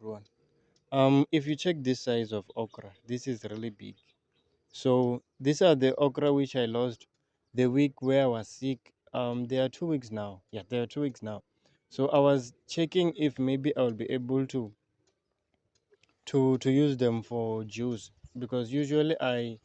everyone. If you check this size of okra, this is really big. So these are the okra which I lost the week where I was sick. They are 2 weeks now. Yeah, they are 2 weeks now. So I was checking if maybe I will be able to use them for juice, because usually I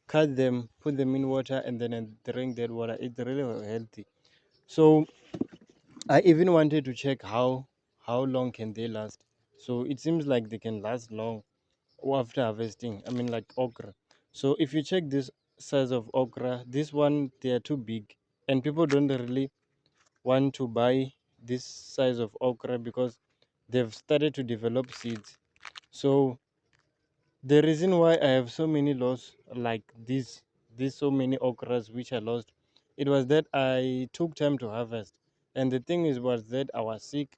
cut them, put them in water, and then I drink that water. It's really healthy. So I even wanted to check how long can they last. So it seems like they can last long after harvesting. I mean, like okra. So if you check this size of okra, this one they are too big, and people don't really want to buy this size of okra because they've started to develop seeds. So the reason why I have so many loss like this so many okras which I lost, it was that I took time to harvest, and the thing is was that I was sick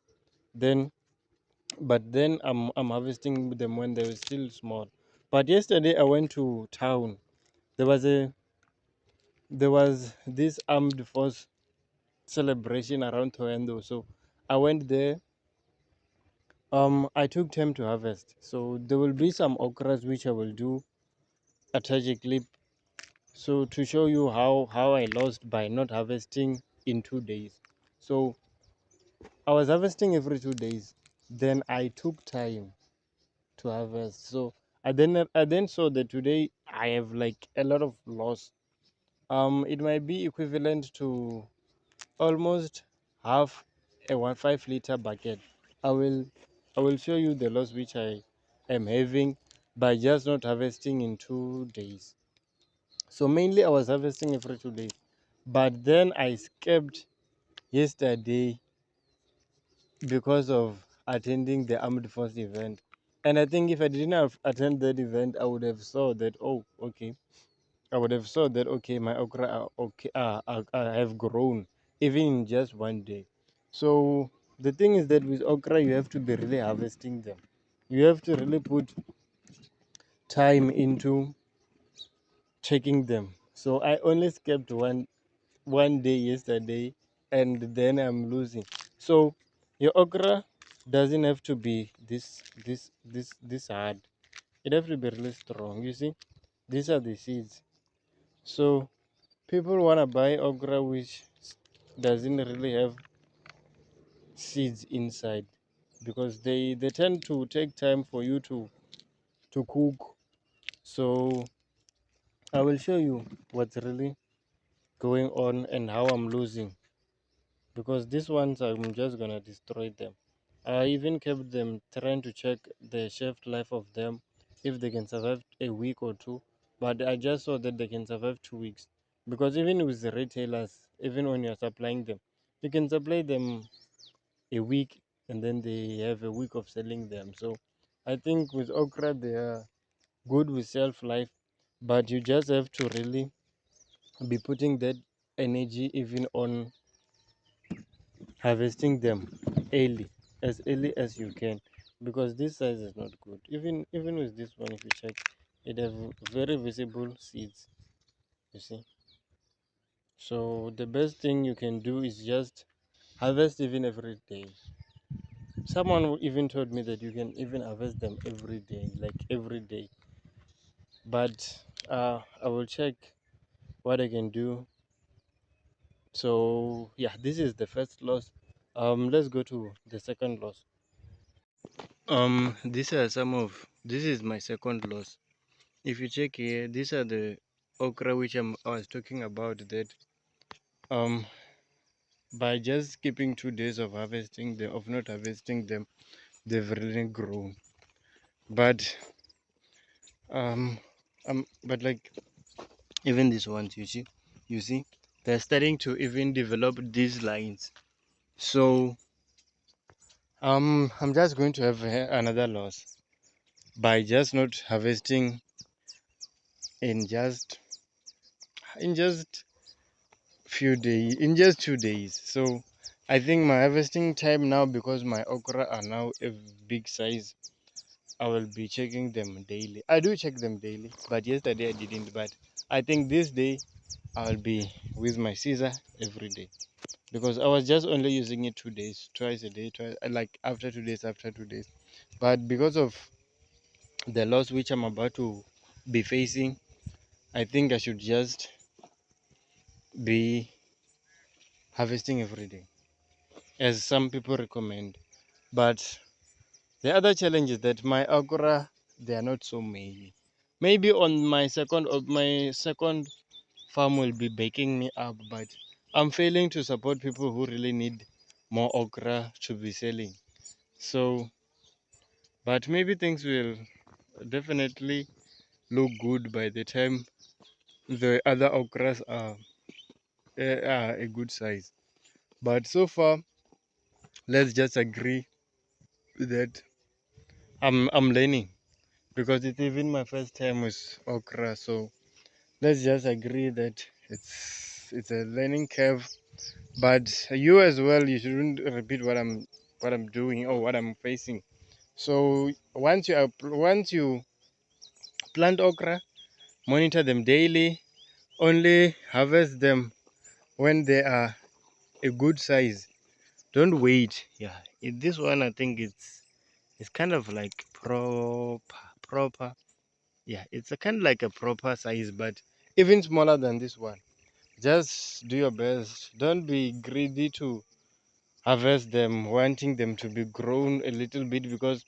then. But then I'm harvesting them when they were still small. But yesterday I went to town. There was a there was this armed force celebration around Toendo. So I went there. I took time to harvest. So there will be some okras which I will do attach a clip. So to show you how I lost by not harvesting in 2 days. So I was harvesting every 2 days. Then I took time to harvest. So I then saw that today I have like a lot of loss. It might be equivalent to almost half a 1.5 liter bucket. I will I will show you the loss which I am having by just not harvesting in 2 days. So mainly I was harvesting every 2 days, but then I skipped yesterday because of attending the armed force event. And I think if I didn't have attend that event, I would have saw that, oh, okay, I would have saw that, okay, my okra are okay, have grown even in just one day. So the thing is that with okra you have to be really harvesting them. You have to really put time into checking them. So I only skipped one day yesterday, and then I'm losing. So your okra doesn't have to be this hard. It have to be really strong. You see, these are the seeds. So people wanna buy okra which doesn't really have seeds inside, because they tend to take time for you to cook. So I will show you what's really going on and how I'm losing, because these ones I'm just gonna destroy them. I even kept them trying to check the shelf life of them, if they can survive a week or two, but I just saw that they can survive 2 weeks, because even with the retailers, even when you're supplying them, you can supply them a week and then they have a week of selling them. So I think with okra they are good with shelf life, but you just have to really be putting that energy even on harvesting them early, as early as you can, because this size is not good. Even with this one, if you check, it have very visible seeds, you see. So the best thing you can do is just harvest even every day. Someone even told me that you can even harvest them every day, like every day. But I will check what I can do. So yeah, this is the first loss. Let's go to the second loss. These are some of this is my second loss. If you check here, these are the okra which I was talking about, that um by just skipping 2 days of harvesting them, of not harvesting them, they've really grown. But um but like even these ones, you see, they're starting to even develop these lines. So I'm just going to have another loss by just not harvesting in just in just in just 2 days. So I think my harvesting time now, because my okra are now a big size, I will be checking them daily. I do check them daily, but yesterday I didn't. But I think this day I'll be with my scissor every day, because I was just only using it 2 days, twice a day, twice, like after 2 days, after 2 days. But because of the loss which I'm about to be facing, I think I should just be harvesting every day, as some people recommend. But the other challenge is that my okra, they are not so many. Maybe on my second farm will be baking me up, but I'm failing to support people who really need more okra to be selling. So, but maybe things will definitely look good by the time the other okras are a good size. But so far, let's just agree that I'm learning because it's even my first time with okra. So let's just agree that it's a learning curve. But you as well, you shouldn't repeat what I'm doing or what I'm facing. So once you plant okra, monitor them daily. Only harvest them when they are a good size. Don't wait. Yeah, this one I think it's kind of like proper. Yeah, it's a kind of like a proper size, but even smaller than this one. Just do your best. Don't be greedy to harvest them, wanting them to be grown a little bit because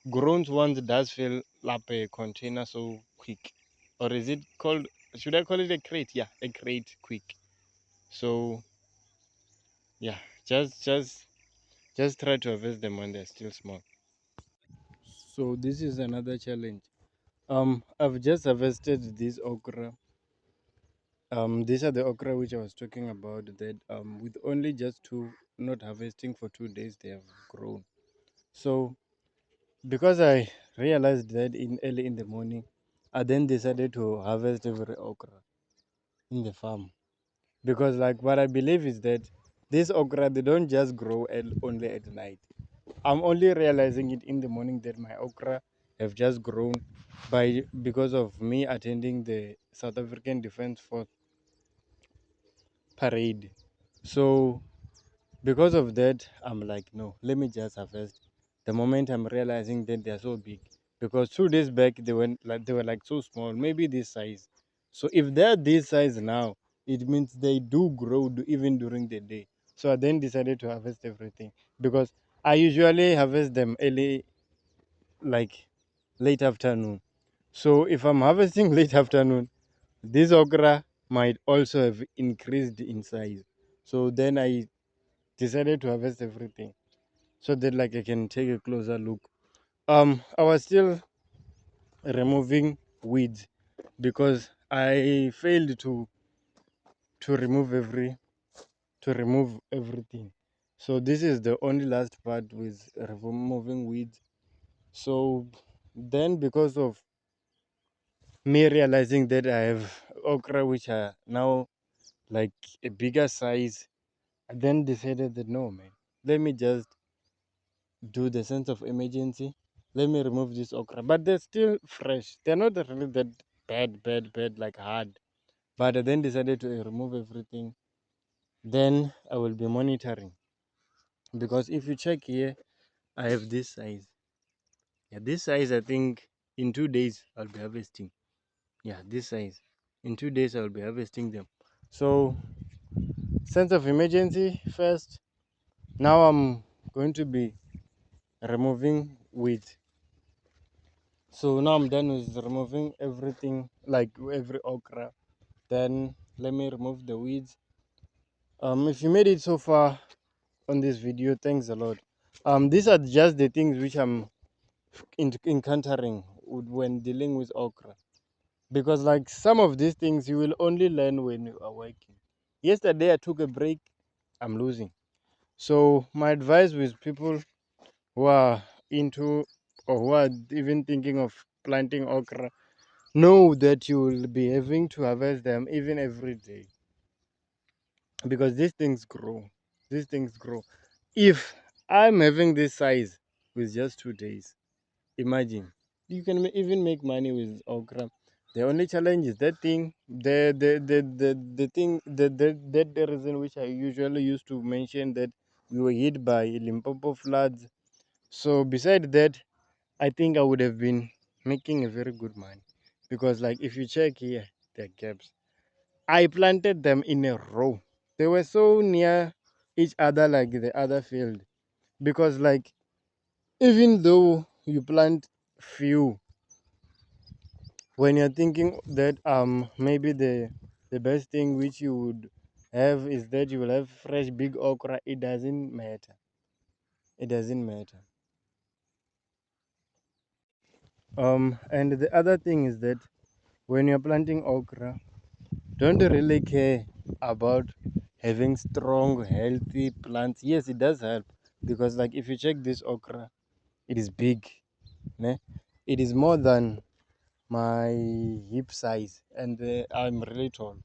grown ones does fill up a container so quick. Or is it called? Should I call it a crate? Yeah, a crate quick. So yeah, just try to harvest them when they're still small. So this is another challenge. I've just harvested this okra. These are the okra which I was talking about. That with only just two, not harvesting for 2 days, they have grown. So because I realized that in early in the morning, I then decided to harvest every okra in the farm. Because like what I believe is that this okra they don't just grow only at night. I'm only realizing it in the morning that my okra have just grown by because of me attending the South African Defence Force parade. So because of that, I'm like, no, let me just harvest. The moment I'm realizing that they're so big, because 2 days back they were like so small, maybe this size. So if they're this size now, it means they do grow even during the day. So I then decided to harvest everything because I usually harvest them early, like late afternoon. So if I'm harvesting late afternoon, this okra might also have increased in size. So then I decided to harvest everything so that like I can take a closer look. I was still removing weeds because I failed to remove everything. So this is the only last part with removing weeds. So then because of me realizing that I have okra which are now like a bigger size, I then decided that no man, let me just do the sense of emergency. Let me remove this okra. But they're still fresh. They're not really that bad, like hard. But I then decided to remove everything. Then I will be monitoring. Because if you check here, I have this size. Yeah, this size, I think in 2 days I'll be harvesting. Yeah, this size. In 2 days I'll be harvesting them. So, sense of emergency first. Now I'm going to be removing weeds. So now I'm done with removing everything, like every okra. Then let me remove the weeds. If you made it so far on this video, thanks a lot. These are just the things which I'm encountering when dealing with okra. Because like some of these things you will only learn when you are working. Yesterday I took a break. I'm losing. So my advice with people who are into or who are even thinking of planting okra, know that you will be having to harvest them even every day because these things grow. If I'm having this size with just 2 days, imagine you can even make money with okra. The only challenge is that thing, the thing, that the reason which I usually used to mention, that we were hit by Limpopo floods. So beside that, I think I would have been making a very good money, because like if you check here, the gaps, I planted them in a row. They were so near each other like the other field, because like even though you plant few, when you're thinking that maybe the best thing which you would have is that you will have fresh big okra, it doesn't matter. It doesn't matter. And the other thing is that when you're planting okra, don't really care about having strong healthy plants. Yes, it does help, because like if you check this okra, it is big, ne? It is more than my hip size, and I'm really tall.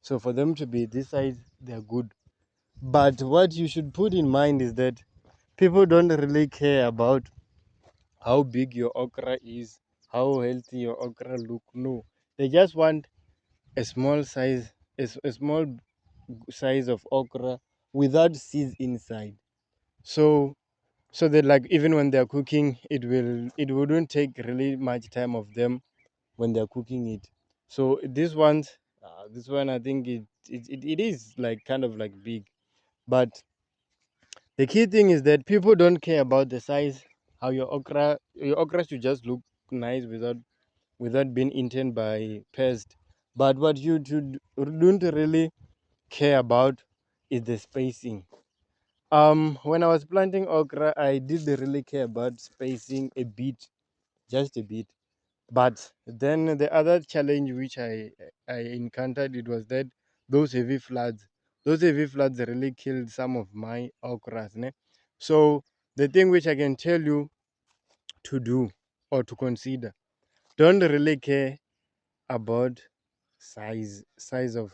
So for them to be this size, they're good. But what you should put in mind is that people don't really care about how big your okra is, how healthy your okra look. No, they just want a small size, a small size of okra without seeds inside. So so that like even when they're cooking, it wouldn't take really much time of them when they're cooking it. So this one I think it is like kind of like big, but the key thing is that people don't care about the size. How your okra should just look nice without being eaten by pests. But what you should don't really care about is the spacing. When I was planting okra, I did really care about spacing a bit, just a bit. But then the other challenge which I encountered, it was that those heavy floods, those heavy floods really killed some of my okras. Ne? So the thing which I can tell you to do or to consider, don't really care about size of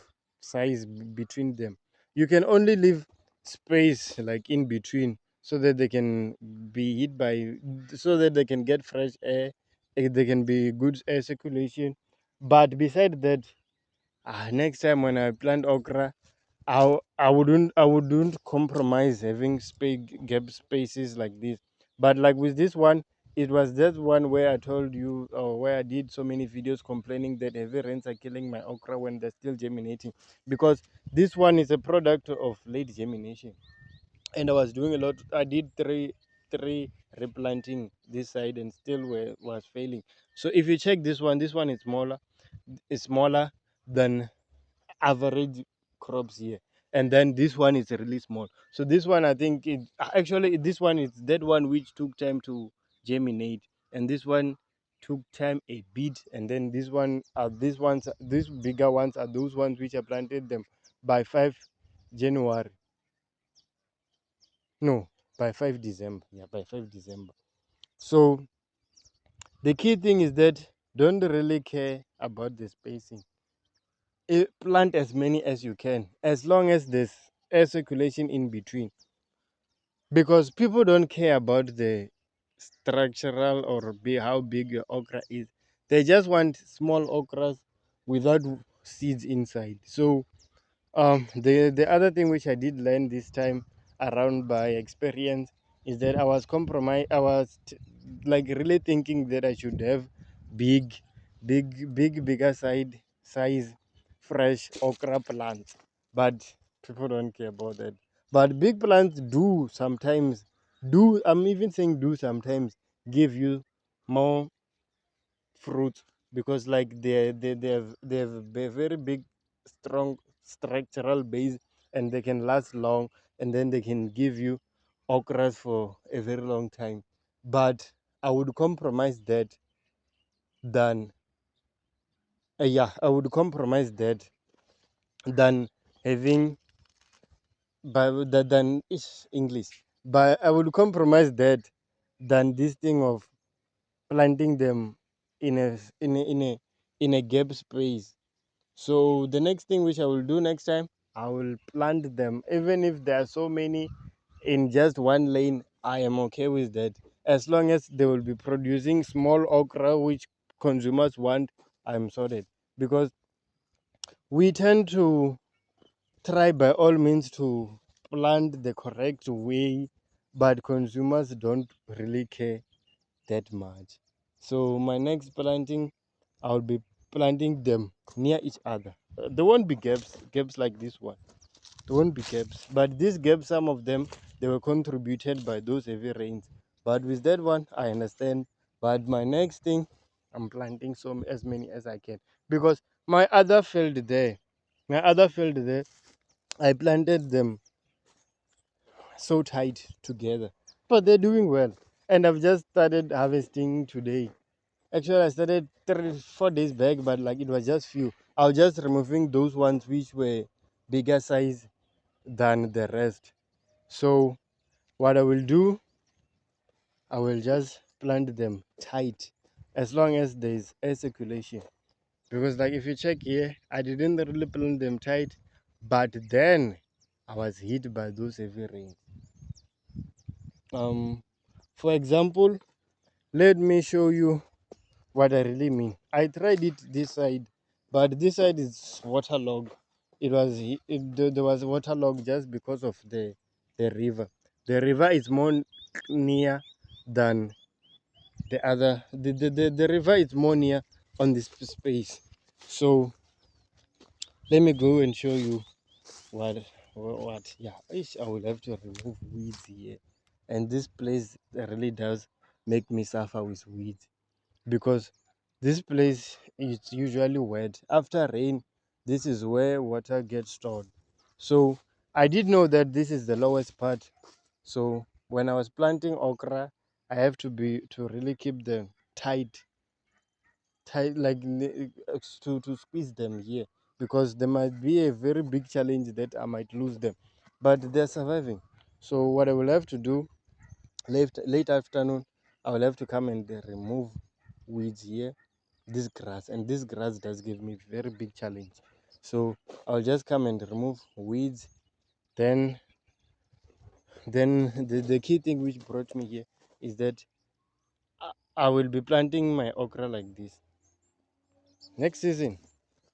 between them. You can only leave space like in between, so that they can be hit by, so that they can get fresh air, they can be good air circulation. But beside that, next time when I plant okra, I wouldn't compromise having gap spaces like this. But like with this one, it was that one where I told you, or where I did so many videos complaining that heavy rains are killing my okra when they're still germinating, because this one is a product of late germination. And I was doing a lot. I did three replanting this side, and still was failing. So if you check this one is smaller than average crops here, and then this one is really small. So this one, I think it actually, this one is that one which took time to germinate, and this one took time a bit. And then this one are these ones, these bigger ones are those ones which I planted them by 5 January. No, by 5 December. Yeah, by 5 December. So the key thing is that don't really care about the spacing. Plant as many as you can, as long as there's air circulation in between, because people don't care about the structural or how big your okra is. They just want small okras without seeds inside. So the other thing which I did learn this time around by experience is that I was like really thinking that I should have big, bigger size fresh okra plants, but people don't care about that. But big plants do sometimes I'm even saying do sometimes give you more fruit, because like they have a very big strong structural base, and they can last long, and then they can give you okras for a very long time. But I would compromise that than I would compromise that than having than is English, but I would compromise that than this thing of planting them in a gap space. So the next thing which I will do next time, I will plant them, even if there are so many in just one lane. I am okay with that, as long as they will be producing small okra which consumers want. I'm sorted, because we tend to try by all means to plant the correct way, but consumers don't really care. that much. So my next planting, I'll be planting them near each other. There won't be gaps like this one. There won't be gaps, but these gaps, some of them, they were contributed by those heavy rains. But with that one, I understand. But my next thing, I'm planting as many as I can, because my other field there, I planted them so tight together, but they're doing well. And I've just started harvesting today. Actually, I started 4 days back, but like it was just few. I was just removing those ones which were bigger size than the rest. So what I will do, I will just plant them tight as long as there's air circulation. Because like if you check here, I didn't really plant them tight, but then I was hit by those heavy rains. For example, let me show you what I really mean. I tried it this side, but this side is waterlogged. There was waterlogged just because of the river. The river is more near than the other. The river is more near on this space. So let me go and show you what what. Yeah, I will have to remove weeds here, and this place really does make me suffer with weeds, because this place is usually wet. After rain, this is where water gets stored. So I did know that this is the lowest part. So when I was planting okra, I have to really keep them tight, like to squeeze them here, because there might be a very big challenge that I might lose them, but they're surviving. So what I will have to do, late afternoon, I will have to come and remove weeds here, this grass, and this grass does give me very big challenge. So I'll just come and remove weeds. Then then the key thing which brought me here is that I will be planting my okra like this. Next season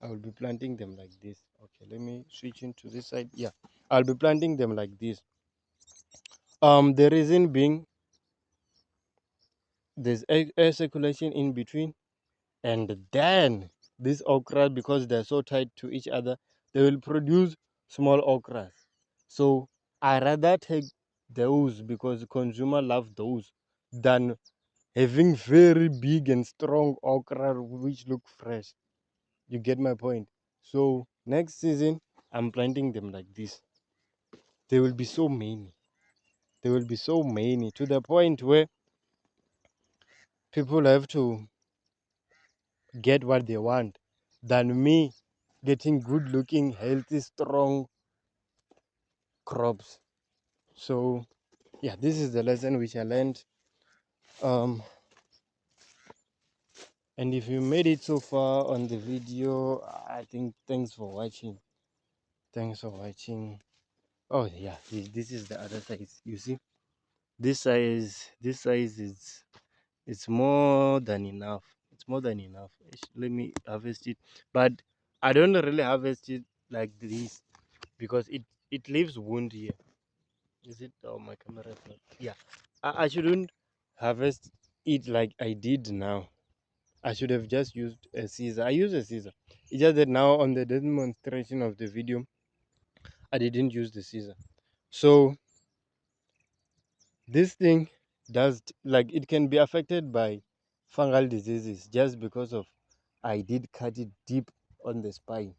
I will be planting them like this. Okay, let me switch into this side. Yeah, I'll be planting them like this. The reason being, there's air circulation in between, and then these okra, because they're so tight to each other, they will produce small okras. So I rather take those, because consumer love those, than having very big and strong okra which look fresh. You get my point? So next season I'm planting them like this. There will be so many. There will be so many, to the point where people have to get what they want than me getting good looking, healthy, strong crops. So yeah, this is the lesson which I learned. Um, and if you made it so far on the video, I think thanks for watching. Thanks for watching. Oh yeah, this is the other size. You see, this size is, it's more than enough. It's more than enough. Let me harvest it, but I don't really harvest it like this, because it leaves wound here. Is it? Oh, my camera is not. Yeah, I shouldn't harvest it like I did now. I should have just used a scissor. I use a scissor. It's just that now on the demonstration of the video, I didn't use the scissor. So this thing does, like, it can be affected by fungal diseases just because of I did cut it deep on the spine.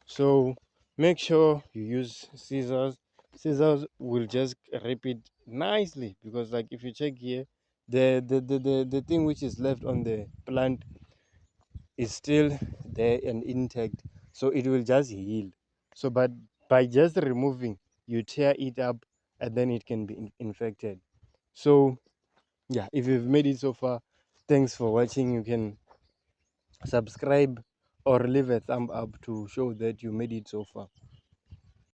So make sure you use scissors. Scissors will just rip it nicely, because like if you check here, the thing which is left on the plant is still there and intact, so it will just heal. So but by just removing, you tear it up, and then it can be infected. So yeah, if you've made it so far, thanks for watching. You can subscribe or leave a thumb up to show that you made it so far.